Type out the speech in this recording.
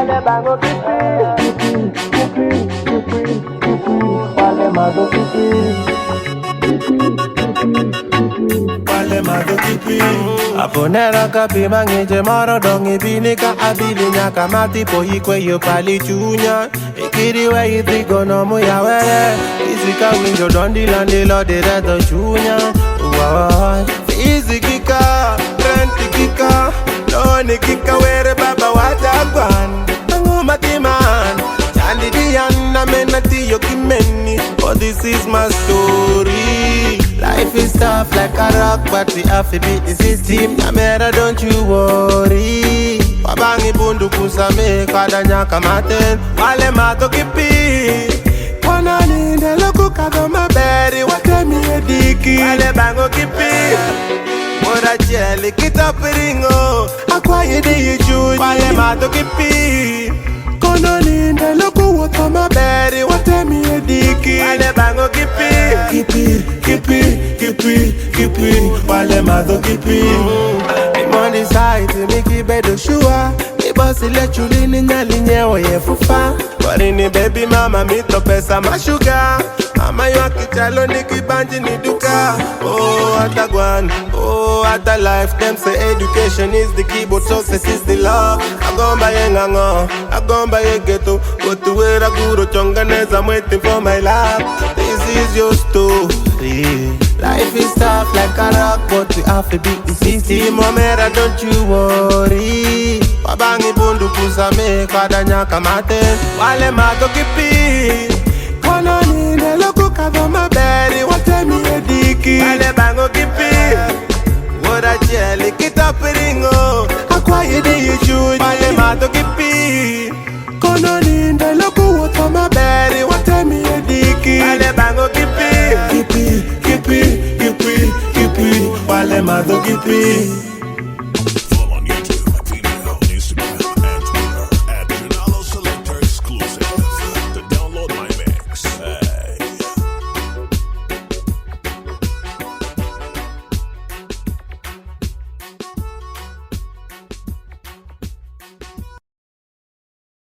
wale bango kipi, wale mago kipi. Aponera kapi mangeje maro dongi binika abili nyaka mati po hikwe yo pali chunya. Ikiri we idhigo no muya were Izika winjo dondi landi lo dire do chunya. Izikika, renti kika Loni kika were baba watagwan Angumati man Chandi diana menati yo kimeni. Oh, this is my story. Life is tough like a rock, but we have to beat the system. Namera, don't you worry. Wabangi bundu kusame kada nyaka maten. Wale mato kipi. Wana ninde loku kago maberi. Watemi ediki. Wale bango kipi. Mora cheli kitapiringo. Akwa yedi yuju. Wale mato kipi. Kono ninde loku wata maberi. Watemi ediki. Wale bango kipi. Kipi, wale mazo kipi. I'm on the side to make it better sure. Me bossy let you lean in your linye ye fufa. But in the baby mama me to pesa ma sugar. Mama yo akichalo niki banji ni duka. Oh atagwan, oh ata life. Them say education is the key, but success is the law. Agomba ye ngango, agomba ye ghetto. Go to where I go to chonganez, I'm waiting for my lap. This is your story. Life is tough like a rock, but we have to beat the system. Momera, don't you worry. Wabangi bundu kusame kada nyaka maten. Wale mato kipi. Kono nine loku kago maberi. Watemi ediki. Wale bango kipi. Wora cheli kitapiringo. Akwa yedi yuju. Wale mato kipi. Kono nine loku wata maberi. Watemi ediki. Wale bango kipi. Kipi, wale mazo kipi.